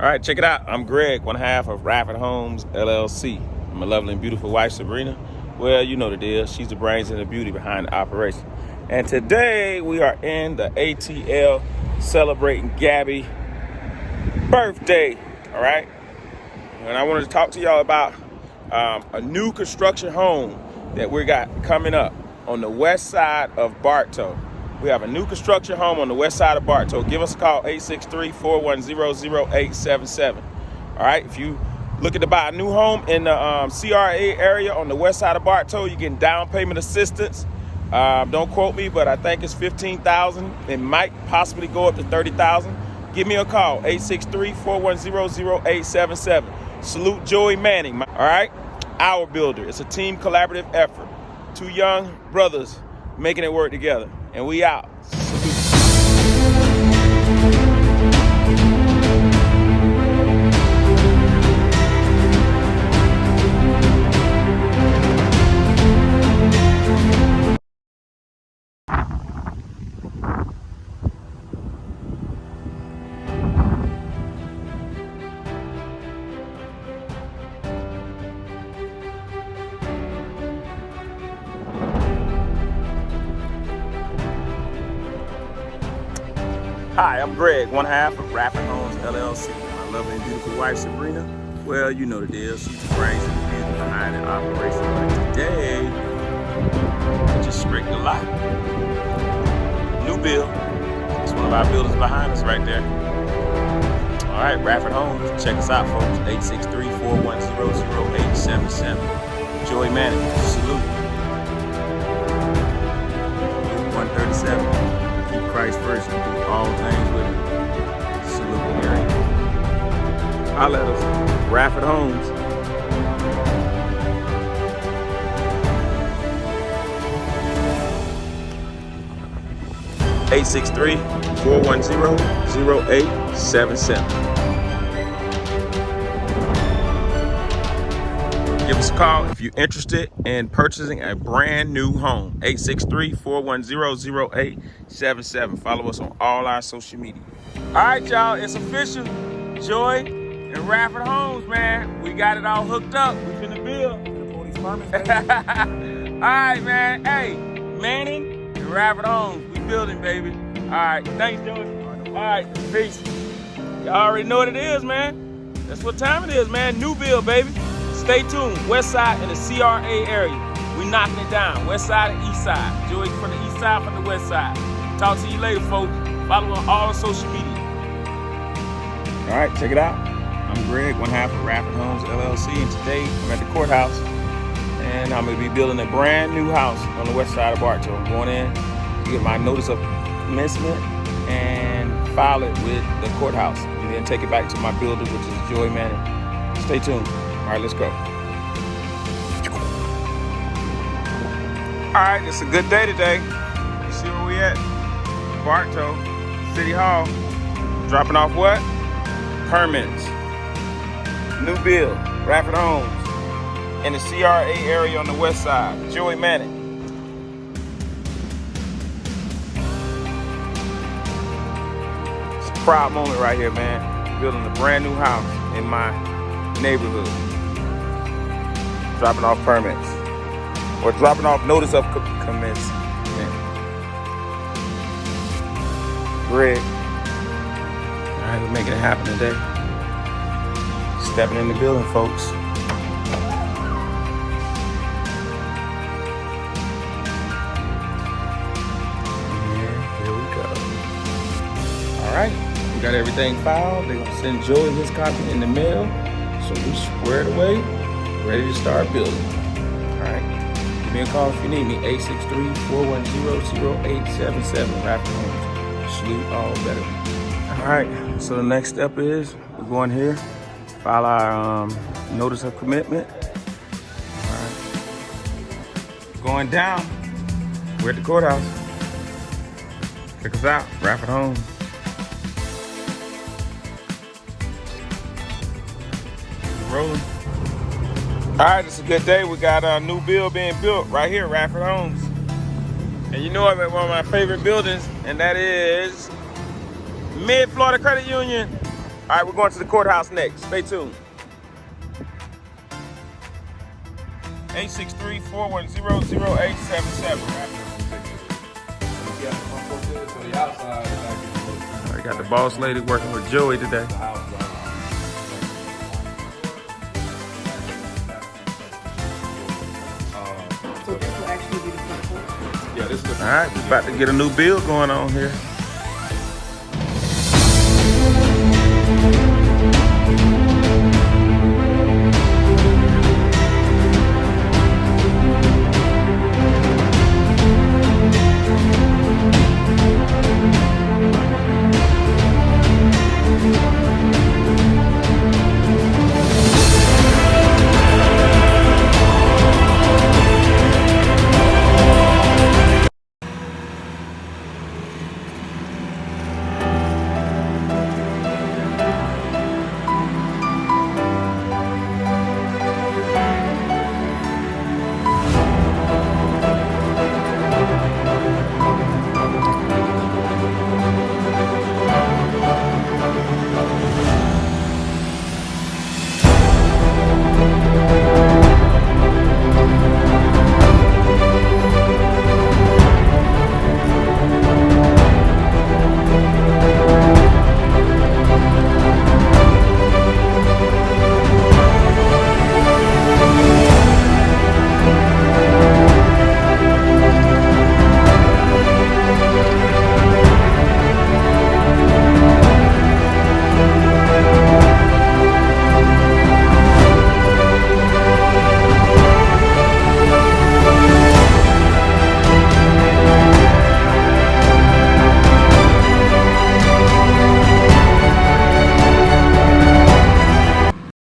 All right, check it out. I'm Greg, one half of Radford Homes, LLC. My lovely and beautiful wife, Sabrina. Well, you know the deal. She's the brains and the beauty behind the operation. And today we are in the ATL celebrating Gabby's birthday, all right? And I wanted to talk to y'all about a new construction home that we got coming up on the west side of Bartow. We have a new construction home on the west side of Bartow. Give us a call, 863-410-0877. All right, if you looking to buy a new home in the CRA area on the west side of Bartow, you're getting down payment assistance. Don't quote me, but I think it's $15,000. It might possibly go up to $30,000. Give me a call, 863-410-0877. Salute Joey Manning, all right? Our builder. It's a team collaborative effort. Two young brothers making it work together. And we out. Hi, I'm Greg, one half of Radford Homes, LLC. My lovely and beautiful wife, Sabrina. Well, you know the deal. She's the brains and the beauty behind the operation. But today, I just scraped a lot. New build. It's one of our buildings behind us right there. All right, Radford Homes. Check us out, folks. 863-410-0877. Joey Manning. Salute. 137. Keep Christ first and do all things with it. Salute, Mary. Holla at us. Radford Homes. (863-410-0877). Give us a call if you're interested in purchasing a brand new home. 863-410-0877. Follow us on all our social media. All right, y'all, it's official. Joy and Radford Homes, man. We got it all hooked up. We finna build. All right, man. Hey, Manning and Radford Homes. We building, baby. All right, thanks, Joey. All right, peace. Y'all already know what it is, man. That's what time it is, man. New build, baby. Stay tuned. West side and the CRA area. We knocking it down. West side and east side. Joey from the east side, from the west side. Talk to you later, folks. Follow on all social media. All right, check it out. I'm Greg, one half of Radford Homes, LLC. And today I'm at the courthouse. And I'm going to be building a brand new house on the west side of Bartow. I'm going in to get my notice of commencement and file it with the courthouse. And then take it back to my builder, which is Joey Manning. Stay tuned. All right, let's go. All right, it's a good day today. You see where we at? Bartow City Hall. Dropping off what? Permits. New build, Radford Homes. In the CRA area on the west side. Joey Manning. It's a proud moment right here, man. Building a brand new house in my neighborhood. Dropping off permits or dropping off notice of commencement. Greg. All right, we're making it happen today. Stepping in the building, folks. Yeah, here we go. All right, we got everything filed. They're gonna send Joey his copy in the mail. So we squared away, ready to start building. All right, give me a call if you need me, 863-410-0877, Radford Homes. Salute all better. All right, so the next step is we're going here, file our notice of commitment. All right, going down, we're at the courthouse. Check us out, Radford Homes. Rolling. All right, it's a good day. We got a new build being built right here, Radford Homes. And you know I'm at one of my favorite buildings, and that is MIDFLIP Credit Union. All right, we're going to the courthouse next. Stay tuned. 863-410-0877. I got the boss lady working with Joey today. So this will actually be the front porch? Yeah, this is the All right, we're about to get a new build going on here.